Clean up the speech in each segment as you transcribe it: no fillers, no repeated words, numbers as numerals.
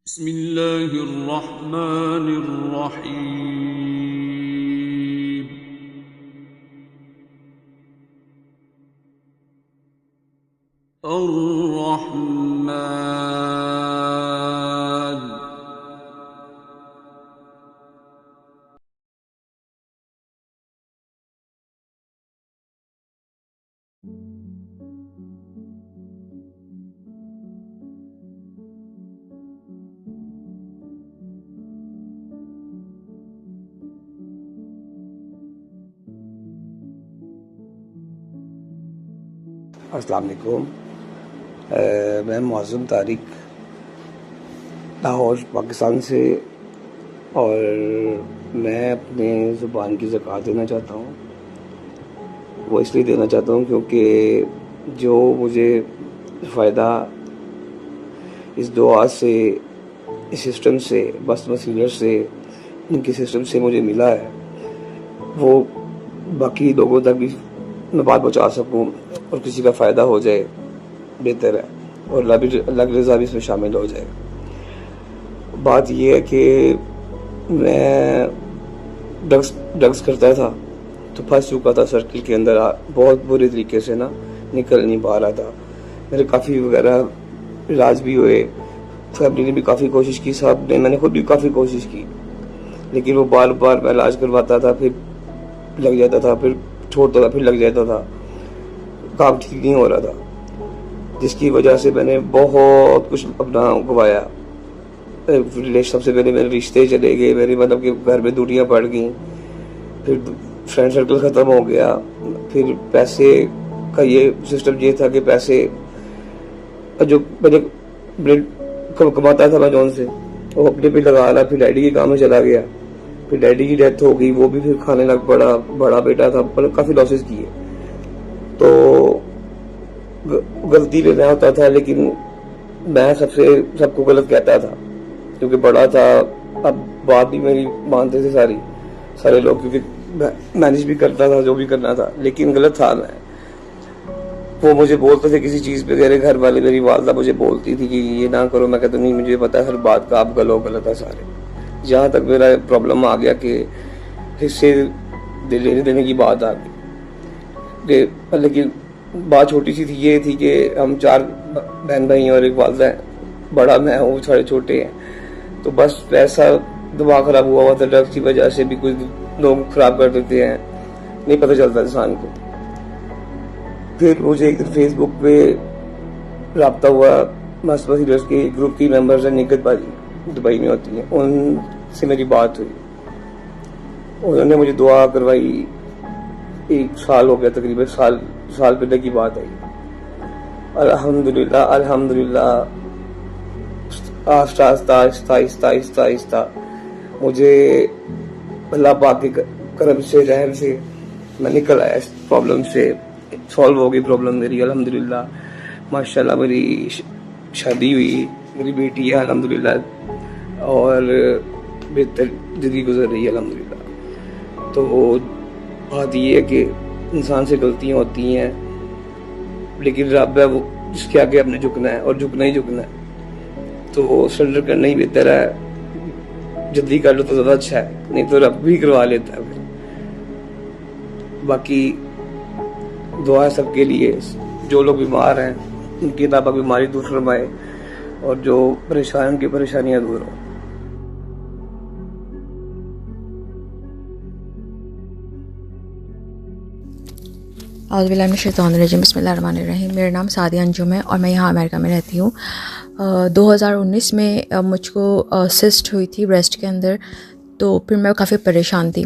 बिस्मिल्लाहिर्रहमानिर्रहीम। अर्रहमान। अस्सलाम वालेकुम। मैं मुअज़्ज़म तारिक लाहौर पाकिस्तान से, और मैं अपने ज़ुबान की ज़कात देना चाहता हूँ। वो इसलिए देना चाहता हूँ क्योंकि जो मुझे फ़ायदा इस दुआ से, इस सिस्टम से, बस वसीलर से, इनके सिस्टम से मुझे मिला है, वो बाकी लोगों तक भी मैं बात पहुँचा सकूँ और किसी का फ़ायदा हो जाए, बेहतर है, और अल्लाह की रज़ा भी इसमें शामिल हो जाए। बात यह है कि मैं ड्रग्स करता था, तो फंस चुका था सर्किल के अंदर, बहुत बुरे तरीके से ना निकल नहीं पा रहा था। मेरे काफ़ी वगैरह इलाज भी हुए, फैमिली ने भी काफ़ी कोशिश की, साहब ने, मैंने खुद भी काफ़ी कोशिश की, लेकिन वो बार बार मैं इलाज करवाता था, फिर लग जाता था, फिर छोड़ता था, फिर लग जाता था, काम ठीक नहीं हो रहा था, जिसकी वजह से मैंने बहुत कुछ अपना गवाया। सबसे पहले मेरे रिश्ते चले गए, मेरे मतलब कि घर में दूरियां पड़ गई, फिर फ्रेंड सर्कल ख़त्म हो गया, फिर पैसे का ये सिस्टम ये था कि पैसे जो मैंने कमाता था मैं जौन से, वो अपने पे लगा रहा, फिर डैडी के काम में चला गया, फिर डैडी की डेथ हो गई, वो भी फिर खाने लग पड़ा, बड़ा बेटा था, मतलब काफ़ी लॉसेस किए। तो गलती लेना होता था, लेकिन मैं सबको गलत कहता था क्योंकि बड़ा था। अब बात भी मेरी मानते थे सारे लोग, क्योंकि मैनेज भी करता था जो भी करना था, लेकिन गलत था मैं। वो मुझे बोलते थे किसी चीज़ पे, मेरे घर वाले, मेरी वालदा मुझे बोलती थी कि ये ना करो, मैं कहता नहीं, मुझे पता है हर बात का आप गलत है सारे। जहाँ तक मेरा प्रॉब्लम आ गया कि हिस्से लेने देने की बात आ गई, लेकिन बात छोटी सी थी, ये थी कि हम 4 बहन भाई और एक वालदा है, बड़ा मैं हूँ, सारे छोटे हैं, तो बस पैसा दिमाग खराब हुआ था, ड्रग्स की वजह से भी कुछ लोग खराब कर देते हैं, नहीं पता चलता इंसान को। फिर मुझे एक दिन फेसबुक पे रब्ता हुआ, मस्त वसीलर्स के ग्रुप की मेंबर्स हैं, निकत बाजी दुबई में होती हैं, उनसे मेरी बात हुई, उन्होंने मुझे दुआ करवाई। 1 साल हो गया तकरीबन, साल पहले की बात है। अल्हम्दुलिल्लाह आहिस्ता मुझे अल्लाह पाक के करम से, रहम से मैं निकल आया इस प्रॉब्लम से, सॉल्व हो गई प्रॉब्लम मेरी अल्हम्दुलिल्लाह। माशाल्लाह मेरी शादी हुई, मेरी बेटी है अल्हम्दुलिल्लाह, और बेहतर ज़िंदगी गुजर रही है अल्हम्दुलिल्लाह। तो बात ये है कि इंसान से गलतियाँ होती हैं, लेकिन रब है वो जिसके आगे आपने झुकना है, और झुकना ही झुकना है, तो सरेंडर करना ही बेहतर है। जल्दी कर लो तो ज़्यादा अच्छा है, नहीं तो रब भी करवा लेता है फिर। बाकी दुआ है सबके लिए, जो लोग बीमार हैं उनकी अल्लाह पाक बीमारी दूर फरमाए, और जो परेशान उनकी परेशानियाँ दूर हो। औज़ुबिल्लाहिमिनश्शैतानिर्रजीम, बिस्मिल्लाहिर्रहमानिर्रहीम। मेरा नाम सादिया अंजुम है और मैं यहाँ अमेरिका में रहती हूँ। 2019 में मुझको सिस्ट हुई थी ब्रेस्ट के अंदर, तो फिर मैं काफ़ी परेशान थी,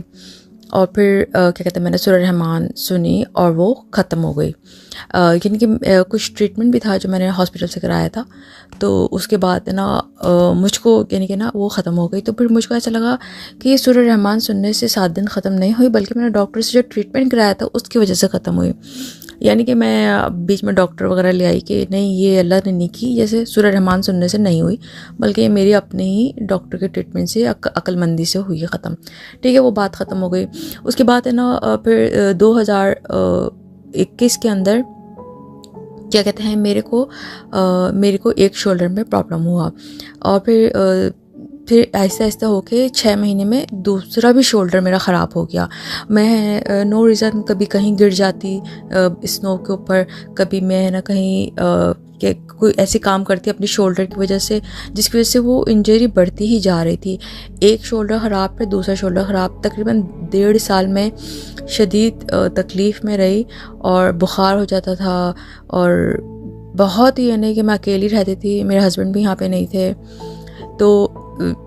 और फिर क्या कहते हैं, मैंने सूरह रहमान सुनी और वो ख़त्म हो गई। यानी कि कुछ ट्रीटमेंट भी था जो मैंने हॉस्पिटल से कराया था, तो उसके बाद ना मुझको यानी कि ना वो ख़त्म हो गई। तो फिर मुझको ऐसा लगा कि ये सूरह रहमान सुनने से 7 दिन ख़त्म नहीं हुई, बल्कि मैंने डॉक्टर से जो ट्रीटमेंट कराया था उसकी वजह से ख़त्म हुई। यानी कि मैं बीच में डॉक्टर वगैरह ले आई कि नहीं, ये अल्लाह ने नहीं की, जैसे सूरह रहमान सुनने से नहीं हुई, बल्कि ये मेरी अपने ही डॉक्टर के ट्रीटमेंट से, अक्लमंदी से हुई है ख़त्म। ठीक है, वो बात ख़त्म हो गई। उसके बाद है ना फिर 2021 के अंदर क्या कहते हैं, मेरे को एक शोल्डर में प्रॉब्लम हुआ और फिर आहिस्ता आहिस्ता होके 6 महीने में दूसरा भी शोल्डर मेरा ख़राब हो गया। मैं नो रीज़न कभी कहीं गिर जाती स्नो के ऊपर, कभी मैं ना कहीं कोई ऐसे काम करती अपनी शोल्डर की वजह से, जिसकी वजह से वो इंजरी बढ़ती ही जा रही थी। एक शोल्डर ख़राब फिर दूसरा शोल्डर ख़राब, तकरीबन 1.5 साल में शदीद तकलीफ़ में रही और बुखार हो जाता था और बहुत ही, यानी कि मैं अकेली रहती थी, मेरे हस्बैंड भी यहाँ पे नहीं थे। तो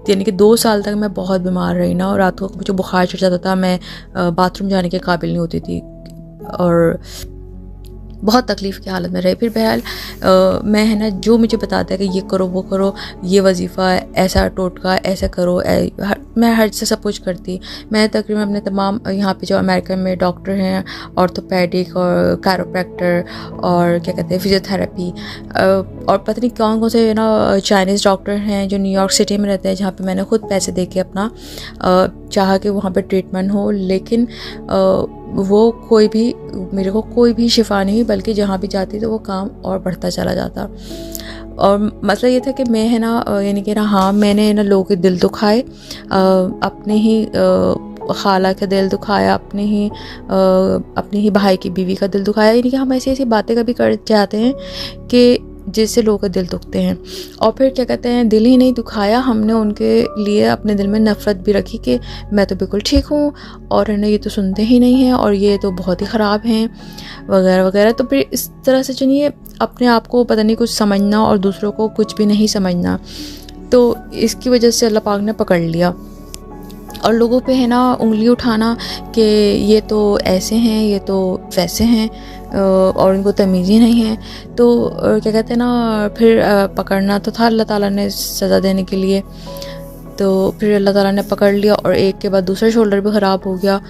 यानी कि 2 साल तक मैं बहुत बीमार रही ना, और रात को मुझे बुखार चढ़ जाता था, मैं बाथरूम जाने के काबिल नहीं होती थी और बहुत तकलीफ़ की हालत में रही। फिर बहरहाल मैं है ना, जो मुझे बताता है कि ये करो वो करो, ये वजीफ़ा ऐसा टोटका ऐसा करो, मैं हर से सब कुछ करती। मैं तकरीबन अपने तमाम यहाँ पे जो अमेरिका में डॉक्टर हैं, ऑर्थोपेडिक और कैरोप्रैक्टर और क्या कहते हैं फिजियोथेरेपी, और पता नहीं कौन कौन से ना चाइनीज़ डॉक्टर हैं जो न्यूयॉर्क सिटी में रहते हैं, जहाँ पे मैंने खुद पैसे दे के अपना चाहा कि वहाँ पे ट्रीटमेंट हो, लेकिन वो मेरे को कोई भी शिफा नहीं, बल्कि जहाँ भी जाती तो वो काम और बढ़ता चला जाता। और मसला ये था कि मैं है ना, यानी कि ना, हाँ मैंने ना लोगों के दिल दुखाए, अपने ही खाला का दिल दुखाया, अपने ही भाई की बीवी का दिल दुखाया, यानी कि हम ऐसी ऐसी बातें कभी कर जाते हैं कि जिससे लोगों के दिल दुखते हैं। और फिर क्या कहते हैं, दिल ही नहीं दुखाया, हमने उनके लिए अपने दिल में नफ़रत भी रखी कि मैं तो बिल्कुल ठीक हूँ और है ना ये तो सुनते ही नहीं हैं और ये तो बहुत ही ख़राब हैं वगैरह वगैरह। तो फिर इस तरह से चलिए अपने आप को पता नहीं कुछ समझना और दूसरों को कुछ भी नहीं समझना, तो इसकी वजह से अल्लाह पाक ने पकड़ लिया। और लोगों पे है ना उंगली उठाना कि ये तो ऐसे हैं, ये तो वैसे हैं और इनको तमीज़ ही नहीं है, तो क्या कहते हैं ना, फिर पकड़ना तो था अल्लाह ताला ने सज़ा देने के लिए। तो फिर अल्लाह ताला ने पकड़ लिया और एक के बाद दूसरा शोल्डर भी ख़राब हो गया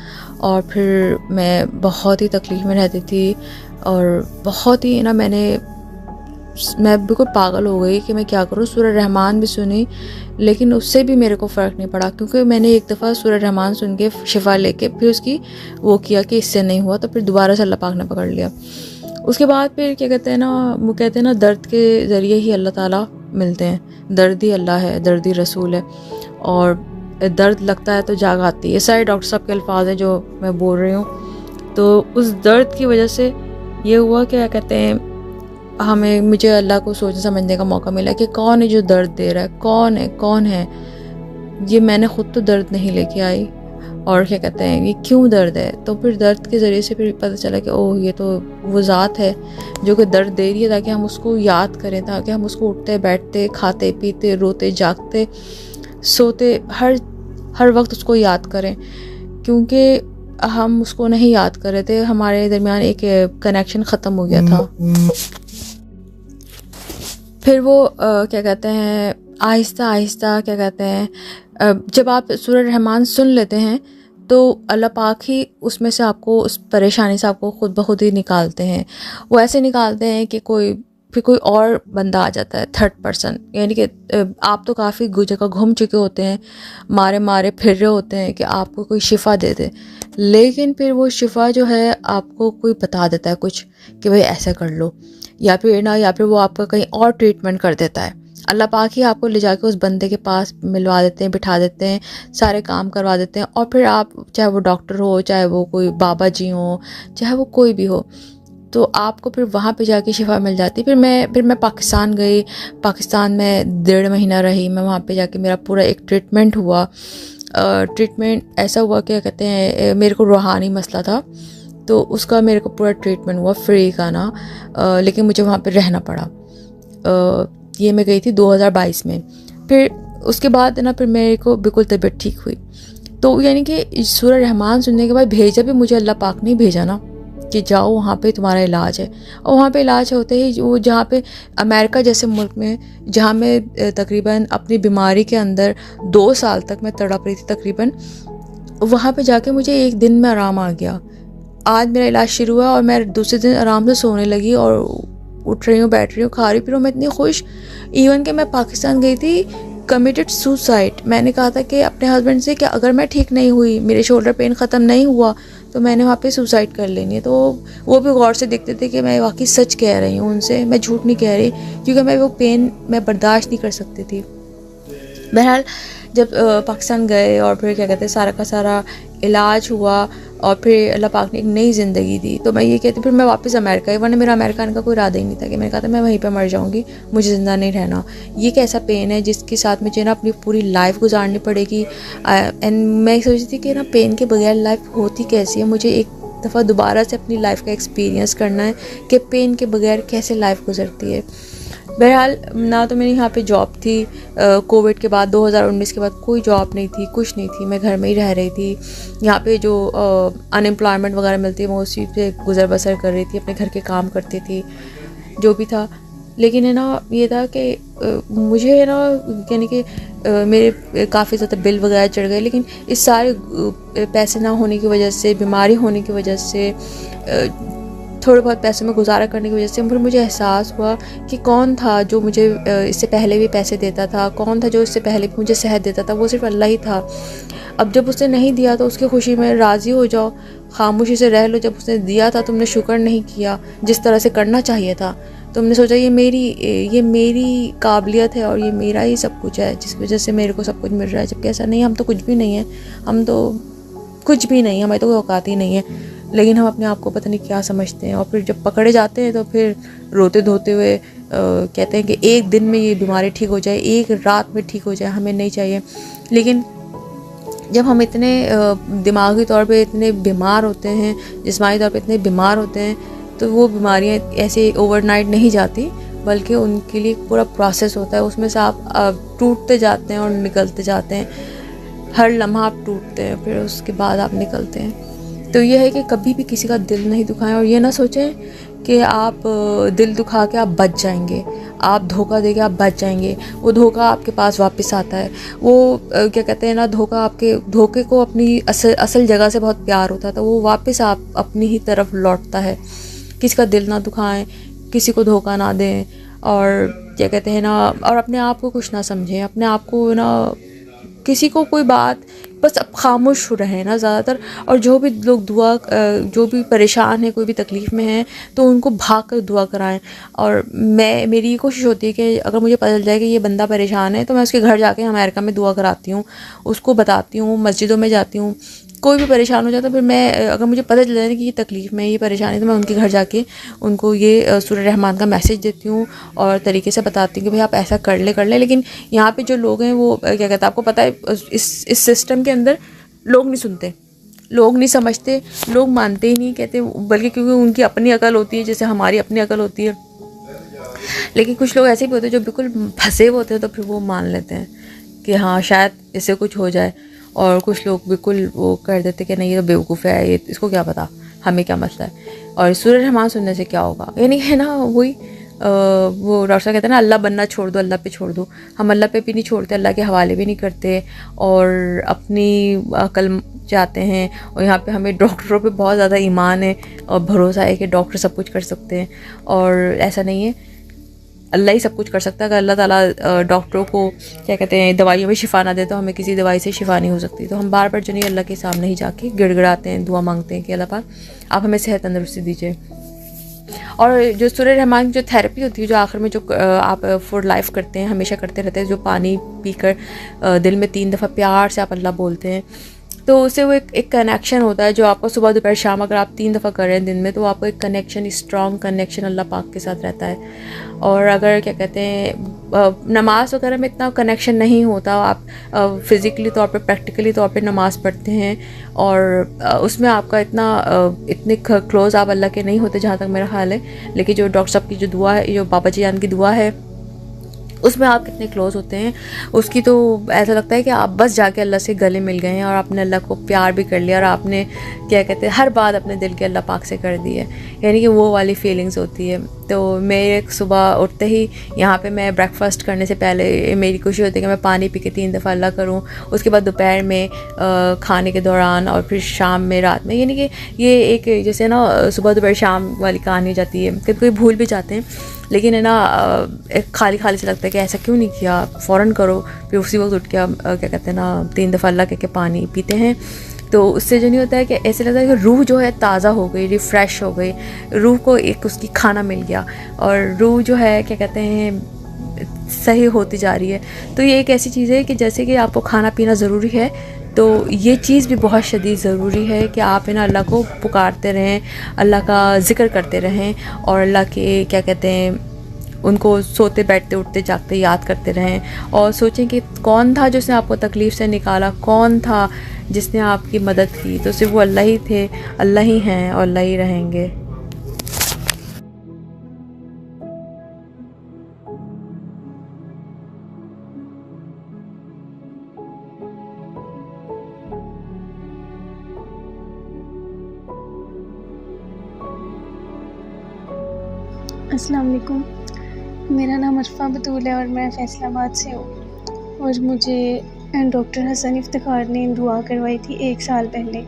और फिर मैं बहुत ही तकलीफ़ में रहती थी और बहुत ही ना मैं बिल्कुल पागल हो गई कि मैं क्या करूँ। सूरह रहमान भी सुनी, लेकिन उससे भी मेरे को फ़र्क नहीं पड़ा, क्योंकि मैंने एक दफ़ा सूरह रहमान सुन के शिफा लेके फिर उसकी वो किया कि इससे नहीं हुआ, तो फिर दोबारा से अल्लाह पाक ने पकड़ लिया। उसके बाद फिर क्या कहते हैं ना, वो कहते हैं ना दर्द के ज़रिए ही अल्लाह ताला मिलते हैं, दर्द ही अल्लाह है, दर्द ही रसूल है, और दर्द लगता है तो जाग आती है। ये सारे डॉक्टर साहब के अल्फाज हैं जो मैं बोल रही हूँ। तो उस दर्द की वजह से ये हुआ कि क्या कहते हैं, मुझे अल्लाह को सोचने समझने का मौका मिला कि कौन है जो दर्द दे रहा है, कौन है। ये मैंने ख़ुद तो दर्द नहीं लेके आई, और क्या कहते हैं ये क्यों दर्द है। तो फिर दर्द के ज़रिए से फिर पता चला कि ओह ये तो वो ज़ात है जो कि दर्द दे रही है, ताकि हम उसको याद करें, ताकि हम उसको उठते बैठते खाते पीते रोते जागते सोते हर वक्त उसको याद करें, क्योंकि हम उसको नहीं याद कर रहे थे। हमारे दरमियान एक कनेक्शन ख़त्म हो गया था। फिर वो क्या कहते हैं आहिस्ता आहिस्ता क्या कहते हैं, जब आप सूरह रहमान सुन लेते हैं तो अल्लाह पाक ही उसमें से आपको, उस परेशानी से आपको खुद ब खुद ही निकालते हैं। वो ऐसे निकालते हैं कि फिर कोई और बंदा आ जाता है, थर्ड पर्सन, यानी कि आप तो काफ़ी जगह घूम चुके होते हैं, मारे फिर रहे होते हैं कि आपको कोई शिफा दे दे, लेकिन फिर वो शिफा जो है आपको कोई बता देता है कुछ कि भाई ऐसा कर लो, या फिर वो आपका कहीं और ट्रीटमेंट कर देता है। अल्लाह पाक ही आपको ले जाके उस बंदे के पास मिलवा देते हैं, बिठा देते हैं, सारे काम करवा देते हैं, और फिर आप, चाहे वो डॉक्टर हो, चाहे वो कोई बाबा जी हो, चाहे वो कोई भी हो, तो आपको फिर वहाँ पे जाके शिफा मिल जाती। फिर मैं पाकिस्तान गई, पाकिस्तान में 1.5 महीना रही मैं वहाँ पे जाके। मेरा पूरा एक ट्रीटमेंट हुआ। ट्रीटमेंट ऐसा हुआ क्या कहते हैं, मेरे को रूहानी मसला था, तो उसका मेरे को पूरा ट्रीटमेंट हुआ फ्री का ना, लेकिन मुझे वहाँ पे रहना पड़ा। ये मैं गई थी 2022 में। फिर उसके बाद ना फिर मेरे को बिल्कुल तबीयत ठीक हुई। तो यानी कि सूरह रहमान सुनने के बाद भेजा भी मुझे अल्लाह पाक ने भेजा ना कि जाओ वहाँ पे तुम्हारा इलाज है। और वहाँ पे इलाज होते ही वो, जहाँ पे अमेरिका जैसे मुल्क में, जहाँ मैं तकरीबन अपनी बीमारी के अंदर 2 साल तक मैं तड़प रही थी तकरीबन, वहाँ पे जाके मुझे एक दिन में आराम आ गया। आज मेरा इलाज शुरू हुआ और मैं दूसरे दिन आराम से सोने लगी और उठ रही हूँ, बैठ रही हूँ, खा रही पी रही हूँ, मैं इतनी खुश। इवन कि मैं पाकिस्तान गई थी कमिटेड सुसाइड। मैंने कहा था कि अपने हस्बैंड से कि अगर मैं ठीक नहीं हुई, मेरे शोल्डर पेन ख़त्म नहीं हुआ, तो मैंने वहाँ पे सुसाइड कर लेनी है। तो वो भी गौर से देखते थे कि मैं वाकई सच कह रही हूँ उनसे, मैं झूठ नहीं कह रही, क्योंकि मैं वो पेन मैं बर्दाश्त नहीं कर सकती थी। बहरहाल जब पाकिस्तान गए और फिर क्या कहते हैं सारा का सारा इलाज हुआ और फिर अल्लाह पाक ने एक नई ज़िंदगी दी, तो मैं ये कहती फिर मैं वापस अमेरिका आई, वरना मेरा अमेरिका आने का कोई इरादा ही नहीं था। कि मैंने कहा था मैं वहीं पे मर जाऊँगी, मुझे ज़िंदा नहीं रहना। ये एक ऐसा पेन है जिसके साथ मुझे ना अपनी पूरी लाइफ गुजारनी पड़ेगी। एंड मैं सोचती थी कि ना पेन के बगैर लाइफ होती कैसी है। मुझे एक दफ़ा दोबारा से अपनी लाइफ का एक्सपीरियंस करना है कि पेन के बगैर कैसे लाइफ गुजरती है। बहरहाल ना तो मेरी यहाँ पे जॉब थी, कोविड के बाद 2019 के बाद कोई जॉब नहीं थी, कुछ नहीं थी, मैं घर में ही रह रही थी। यहाँ पे जो अनएम्प्लॉयमेंट वगैरह मिलती है मैं उसी पे गुजर बसर कर रही थी, अपने घर के काम करती थी, जो भी था। लेकिन है ना ये था कि मुझे है ना यानी कि मेरे काफ़ी ज़्यादा बिल वगैरह चढ़ गए, लेकिन इस सारे पैसे ना होने की वजह से, बीमारी होने की वजह से, थोड़े बहुत पैसों में गुजारा करने की वजह से फिर मुझे एहसास हुआ कि कौन था जो मुझे इससे पहले भी पैसे देता था, कौन था जो इससे पहले भी मुझे सेहत देता था। वो सिर्फ अल्लाह ही था। अब जब उसने नहीं दिया तो उसकी खुशी में राज़ी हो जाओ, खामोशी से रह लो। जब उसने दिया था तुमने शुक्र नहीं किया जिस तरह से करना चाहिए था। तुमने सोचा ये मेरी काबिलियत है और ये मेरा ही सब कुछ है जिस वजह से मेरे को सब कुछ मिल रहा है, जबकि ऐसा नहीं है। हम तो कुछ भी नहीं है, हम तो कुछ भी नहीं, हमें तो कोई औकात ही नहीं है। लेकिन हम अपने आप को पता नहीं क्या समझते हैं, और फिर जब पकड़े जाते हैं तो फिर रोते धोते हुए कहते हैं कि एक दिन में ये बीमारी ठीक हो जाए, एक रात में ठीक हो जाए, हमें नहीं चाहिए। लेकिन जब हम इतने दिमागी तौर पे इतने बीमार होते हैं, जिस्मानी तौर पे इतने बीमार होते हैं, तो वो बीमारियां ऐसे ओवरनाइट नहीं जाती, बल्कि उनके लिए पूरा प्रोसेस होता है। उसमें से आप टूटते जाते हैं और निकलते जाते हैं। हर लम्हा आप टूटते हैं, फिर उसके बाद आप निकलते हैं। तो ये है कि कभी भी किसी का दिल नहीं दुखाएं, और ये ना सोचें कि आप दिल दुखा के आप बच जाएंगे, आप धोखा दे के आप बच जाएंगे। वो धोखा आपके पास वापस आता है। वो क्या कहते हैं ना, धोखे को अपनी असल जगह से बहुत प्यार होता था, वो वापस आप अपनी ही तरफ लौटता है। किसी का दिल ना दुखाएं, किसी को धोखा ना दें, और क्या कहते हैं ना, और अपने आप को कुछ ना समझें, अपने आप को ना किसी को कोई बात बस अब खामोश रहें ना ज़्यादातर। और जो भी लोग जो भी परेशान है, कोई भी तकलीफ़ में है, तो उनको भाग कर दुआ कराएं। और मेरी ये कोशिश होती है कि अगर मुझे पता चल जाए कि ये बंदा परेशान है तो मैं उसके घर जाके अमेरिका में दुआ कराती हूँ, उसको बताती हूँ, मस्जिदों में जाती हूँ। कोई भी परेशान हो जाता फिर मैं, अगर मुझे पता चल जाए कि ये तकलीफ़ में, ये परेशानी, तो मैं उनके घर जाके उनको ये सूरह रहमान का मैसेज देती हूँ और तरीके से बताती हूँ कि भाई आप ऐसा कर ले। लेकिन यहाँ पे जो लोग हैं वो क्या कहते हैं, आपको पता है इस सिस्टम के अंदर लोग नहीं सुनते, लोग नहीं समझते, लोग मानते ही नहीं, कहते, बल्कि क्योंकि उनकी अपनी अकल होती है जैसे हमारी अपनी अकल होती है। लेकिन कुछ लोग ऐसे भी होते हैं जो बिल्कुल फंसे हुए होते हैं, तो फिर वो मान लेते हैं कि हाँ शायद इससे कुछ हो जाए। और कुछ लोग बिल्कुल वो कर देते कि नहीं ये तो बेवकूफ़ है, ये इसको क्या पता, हमें क्या मसला है, और सूरह रहमान सुनने से क्या होगा। यानी है ना वही वो डॉक्टर कहते हैं ना, अल्लाह बनना छोड़ दो, अल्लाह पे छोड़ दो। हम अल्लाह पे भी नहीं छोड़ते, अल्लाह के हवाले भी नहीं करते, और अपनी अकल चाहते हैं। और यहाँ पे हमें डॉक्टरों पे बहुत ज़्यादा ईमान है और भरोसा है कि डॉक्टर सब कुछ कर सकते हैं, और ऐसा नहीं है, अल्लाह ही सब कुछ कर सकता है। अगर अल्लाह ताला डॉक्टरों को क्या कहते हैं दवाइयों में शिफा ना दे तो हमें किसी दवाई से शिफा नहीं हो सकती। तो हम बार बार जो नहीं अल्लाह के सामने ही जाके गिड़गिड़ाते हैं, दुआ मांगते हैं कि अल्लाह पाक आप हमें सेहत तंदुरुस्ती दीजिए। और जो सूरह रहमान की जो थेरेपी होती है, जो आखिर में जो आप फॉर लाइफ करते हैं, हमेशा करते रहते हैं, जो पानी पीकर दिल में 3 दफ़ा प्यार से आप अल्लाह बोलते हैं, तो उससे वो एक कनेक्शन होता है जो आपको सुबह दोपहर शाम अगर आप 3 दफ़ा कर रहे हैं दिन में, तो आपको एक कनेक्शन, स्ट्रॉन्ग कनेक्शन अल्लाह पाक के साथ रहता है। और अगर क्या कहते हैं नमाज वगैरह में इतना कनेक्शन नहीं होता, आप फ़िज़िकली तौर पे, प्रैक्टिकली तौर पे नमाज़ पढ़ते हैं, और उसमें आपका इतने क्लोज़ आप अल्लाह के नहीं होते जहाँ तक मेरा ख्याल है। लेकिन जो डॉक्टर साहब की जो दुआ है, जो बाबा जी जान की दुआ है, उसमें आप कितने क्लोज़ होते हैं उसकी, तो ऐसा लगता है कि आप बस जाके अल्लाह से गले मिल गए हैं और आपने अल्लाह को प्यार भी कर लिया, और आपने क्या कहते हैं हर बात अपने दिल के अल्लाह पाक से कर दी है। यानी कि वो वाली फीलिंग्स होती है। तो मेरे सुबह उठते ही यहाँ पे मैं ब्रेकफास्ट करने से पहले मेरी कोशिश होती है कि मैं पानी पी के 3 दफ़ा अल्लाह करूँ, उसके बाद दोपहर में खाने के दौरान, और फिर शाम में, रात में। यानी कि ये एक जैसे ना सुबह दोपहर शाम वाली कहानी हो जाती है। कभी कोई भूल भी जाते हैं, लेकिन है ना एक खाली से लगता है कि ऐसा क्यों नहीं किया, फ़ौरन करो। फिर उसी वक्त उठ के क्या कहते हैं ना 3 दफ़ा अल्लाह कह के पानी पीते हैं। तो उससे जो नहीं होता है कि ऐसे लगता है कि रूह जो है ताज़ा हो गई, रिफ़्रेश हो गई, रूह को एक उसकी खाना मिल गया और रूह जो है क्या कहते हैं सही होती जा रही है। तो ये एक ऐसी चीज़ है कि जैसे कि आपको खाना पीना ज़रूरी है, तो ये चीज़ भी बहुत शदीद ज़रूरी है कि आप है ना अल्लाह को पुकारते रहें, अल्लाह का ज़िक्र करते रहें और अल्लाह के क्या कहते हैं उनको सोते बैठते उठते जागते याद करते रहें और सोचें कि कौन था जिसने आपको तकलीफ़ से निकाला, कौन था जिसने आपकी मदद की। तो सिर्फ वो अल्लाह ही थे, अल्लाह ही हैं और अल्लाह ही रहेंगे। अस्सलाम वालेकुम। मेरा नाम अरफा बतूल है और मैं फैसलाबाद से हूँ और मुझे डॉक्टर हसन इफ्तिखार ने दुआ करवाई थी 1 साल पहले।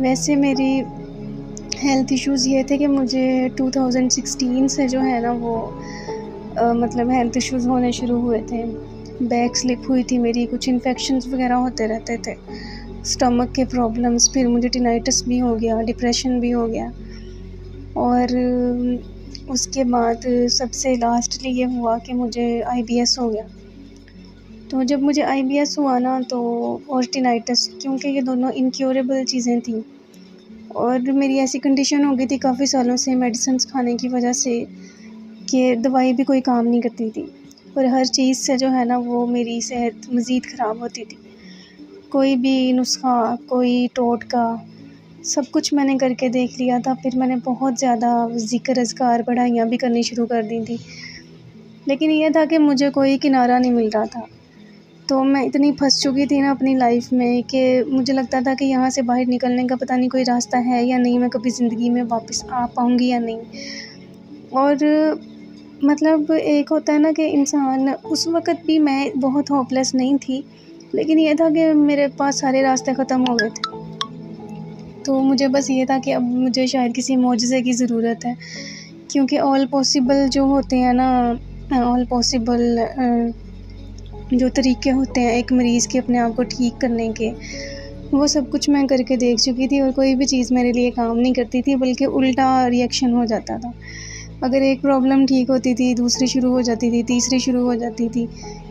वैसे मेरी हेल्थ इश्यूज़ ये थे कि मुझे 2016 से जो है ना वो मतलब हेल्थ इश्यूज़ होने शुरू हुए थे। बैक स्लिप हुई थी मेरी, कुछ इन्फेक्शंस वगैरह होते रहते थे, स्टमक के प्रॉब्लम्स, फिर मुझे टिनाइटिस भी हो गया, डिप्रेशन भी हो गया और उसके बाद सबसे लास्टली ये हुआ कि मुझे IBS हो गया। तो जब मुझे IBS हुआ ना तो और टिनाइटिस, क्योंकि ये दोनों इनक्योरेबल चीज़ें थी और मेरी ऐसी कंडीशन हो गई थी काफ़ी सालों से मेडिसिन्स खाने की वजह से कि दवाई भी कोई काम नहीं करती थी और हर चीज़ से जो है ना वो मेरी सेहत मज़ीद ख़राब होती थी। कोई भी नुस्खा, कोई टोटका, सब कुछ मैंने करके देख लिया था। फिर मैंने बहुत ज़्यादा ज़िक्र अज़कार पढ़ाइयाँ भी करनी शुरू कर दी थी, लेकिन ये था कि मुझे कोई किनारा नहीं मिल रहा था। तो मैं इतनी फंस चुकी थी ना अपनी लाइफ में कि मुझे लगता था कि यहाँ से बाहर निकलने का पता नहीं कोई रास्ता है या नहीं, मैं कभी ज़िंदगी में वापस आ पाऊँगी या नहीं। और मतलब एक होता है ना कि इंसान, उस वक़्त भी मैं बहुत होपलेस नहीं थी, लेकिन ये था कि मेरे पास सारे रास्ते ख़त्म हो गए थे। तो मुझे बस ये था कि अब मुझे शायद किसी मौजज़े की ज़रूरत है, क्योंकि ऑल पॉसिबल जो होते हैं ना, ऑल पॉसिबल जो तरीके होते हैं एक मरीज़ के अपने आप को ठीक करने के, वो सब कुछ मैं करके देख चुकी थी और कोई भी चीज़ मेरे लिए काम नहीं करती थी, बल्कि उल्टा रिएक्शन हो जाता था। अगर एक प्रॉब्लम ठीक होती थी, दूसरी शुरू हो जाती थी, तीसरी शुरू हो जाती थी।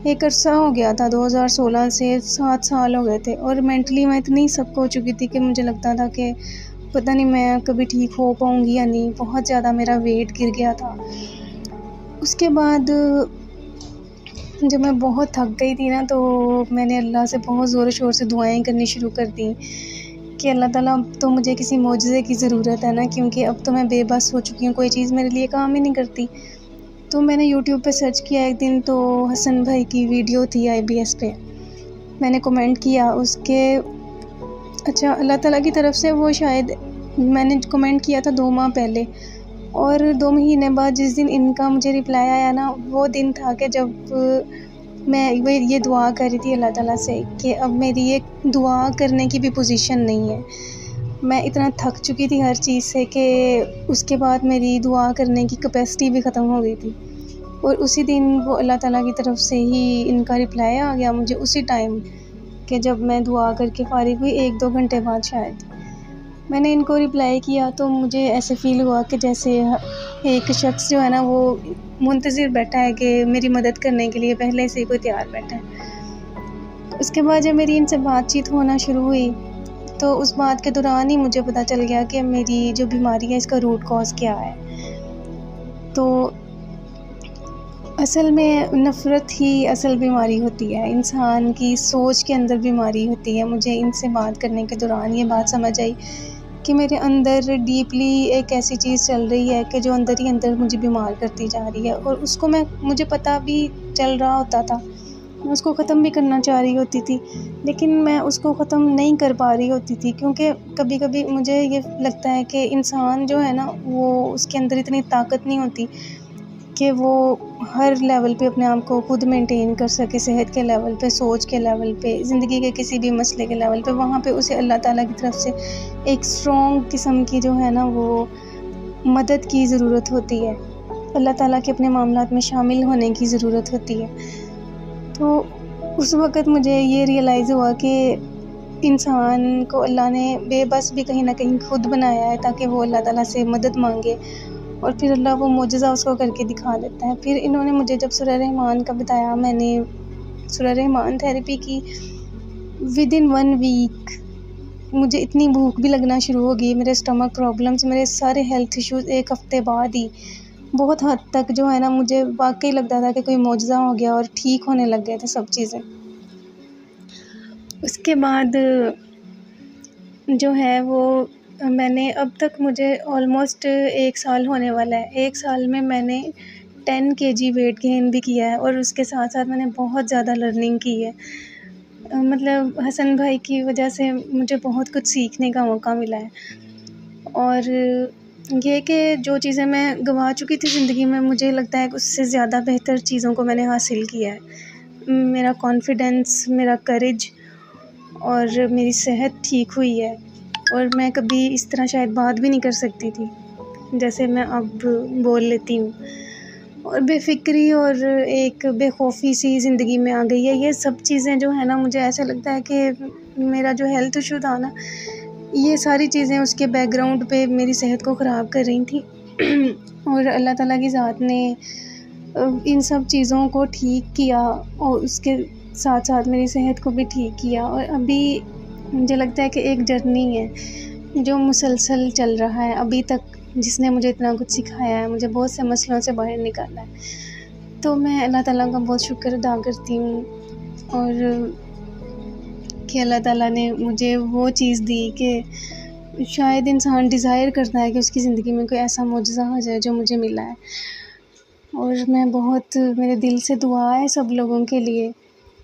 एक अरसा हो गया था, 2016 से 7 साल हो गए थे और मेंटली मैं इतनी सक हो चुकी थी कि मुझे लगता था कि पता नहीं मैं कभी ठीक हो पाऊँगी या नहीं। बहुत ज़्यादा मेरा वेट गिर गया था। उसके बाद जब मैं बहुत थक गई थी ना, तो मैंने अल्लाह से बहुत ज़ोर शोर से दुआएं करनी शुरू कर दी कि अल्लाह ताला अब तो मुझे किसी मौजज़े की ज़रूरत है ना, क्योंकि अब तो मैं बेबस हो चुकी हूँ, कोई चीज़ मेरे लिए काम ही नहीं करती। तो मैंने यूट्यूब पे सर्च किया एक दिन, तो हसन भाई की वीडियो थी IBS पे। मैंने कमेंट किया उसके, अच्छा अल्लाह ताला की तरफ से वो शायद मैंने कमेंट किया था 2 माह पहले और 2 महीने बाद जिस दिन इनका मुझे रिप्लाई आया ना, वो दिन था कि जब मैं ये दुआ कर रही थी अल्लाह ताला से कि अब मेरी ये दुआ करने की भी पोजीशन नहीं है। मैं इतना थक चुकी थी हर चीज़ से कि उसके बाद मेरी दुआ करने की कैपेसिटी भी ख़त्म हो गई थी और उसी दिन वो अल्लाह ताला की तरफ से ही इनका रिप्लाई आ गया मुझे उसी टाइम, कि जब मैं दुआ करके फ़ारिग हुई 1-2 घंटे बाद शायद मैंने इनको रिप्लाई किया, तो मुझे ऐसे फ़ील हुआ कि जैसे एक शख्स जो है ना वो मुंतज़िर बैठा है कि मेरी मदद करने के लिए पहले से ही कोई तैयार बैठा है। उसके बाद जब मेरी इनसे बातचीत होना शुरू हुई, तो उस बात के दौरान ही मुझे पता चल गया कि मेरी जो बीमारी है इसका रूट कॉज़ क्या है। तो असल में नफ़रत ही असल बीमारी होती है, इंसान की सोच के अंदर बीमारी होती है। मुझे इनसे बात करने के दौरान ये बात समझ आई कि मेरे अंदर डीपली एक ऐसी चीज़ चल रही है कि जो अंदर ही अंदर मुझे बीमार करती जा रही है और उसको मुझे पता भी चल रहा होता था। मैं उसको ख़त्म भी करना चाह रही होती थी, लेकिन मैं उसको ख़त्म नहीं कर पा रही होती थी, क्योंकि कभी कभी मुझे ये लगता है कि इंसान जो है ना वो उसके अंदर इतनी ताकत नहीं होती कि वो हर लेवल पे अपने आप को खुद मेंटेन कर सके, सेहत के लेवल पे, सोच के लेवल पे, ज़िंदगी के किसी भी मसले के लेवल पे। वहाँ पे उसे अल्लाह ताला की तरफ से एक स्ट्रॉन्ग किस्म की जो है ना वो मदद की ज़रूरत होती है, अल्लाह ताला के अपने मामलात में शामिल होने की ज़रूरत होती है। तो उस वक़्त मुझे ये रियलाइज़ हुआ कि इंसान को अल्लाह ने बेबस भी कहीं ना कहीं खुद बनाया है ताकि वो अल्लाह ताला से मदद मांगे, और फिर अल्लाह वो मोजज़ा उसको करके दिखा देता है। फिर इन्होंने मुझे जब सूरह रहमान का बताया, मैंने सूरह रहमान थेरेपी की। विद इन 1 वीक मुझे इतनी भूख भी लगना शुरू हो गई, मेरे स्टमक प्रॉब्लम्स, मेरे सारे हेल्थ इश्यूज़ 1 हफ़्ते बाद ही बहुत हद तक जो है ना, मुझे वाक़ई लगता था कि कोई मोजज़ा हो गया और ठीक होने लग गए थे सब चीज़ें। उसके बाद जो है वो मैंने अब तक मुझे ऑलमोस्ट 1 साल होने वाला है। 1 साल में मैंने 10 केजी वेट गेन भी किया है, और उसके साथ-साथ मैंने बहुत ज़्यादा लर्निंग की है। मतलब हसन भाई की वजह से मुझे बहुत कुछ सीखने का मौका मिला है, और ये कि जो चीज़ें मैं गँवा चुकी थी ज़िंदगी में, मुझे लगता है कि उससे ज़्यादा बेहतर चीज़ों को मैंने हासिल किया है। मेरा कॉन्फिडेंस, मेरा करेज और मेरी सेहत ठीक हुई है, और मैं कभी इस तरह शायद बात भी नहीं कर सकती थी जैसे मैं अब बोल लेती हूँ। और बेफ़िक्री और एक बेखौफ़ी सी ज़िंदगी में आ गई है। ये सब चीज़ें जो है ना, मुझे ऐसा लगता है कि मेरा जो हेल्थ इशू था ना, ये सारी चीज़ें उसके बैकग्राउंड पे मेरी सेहत को ख़राब कर रही थी। और अल्लाह ताला की ज़ात ने इन सब चीज़ों को ठीक किया, और उसके साथ-साथ मेरी सेहत को भी ठीक किया, और अभी मुझे लगता है कि एक जर्नी है जो मुसलसल चल रहा है अभी तक, जिसने मुझे इतना कुछ सिखाया है, मुझे बहुत से मसलों से बाहर निकाला है। तो मैं अल्लाह ताला का बहुत शुक्र अदा करती हूँ, और कि अल्लाह ताला ने मुझे वो चीज़ दी कि शायद इंसान डिज़ायर करता है कि उसकी ज़िंदगी में कोई ऐसा मौजज़ा हो जाए जो मुझे मिला है। और मैं बहुत, मेरे दिल से दुआ है सब लोगों के लिए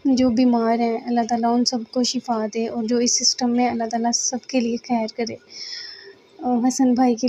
जो बीमार हैं, अल्लाह ताला उन सबको शिफ़ा दे, और जो इस सिस्टम में, अल्लाह ताला सबके लिए खैर करे। हसन भाई के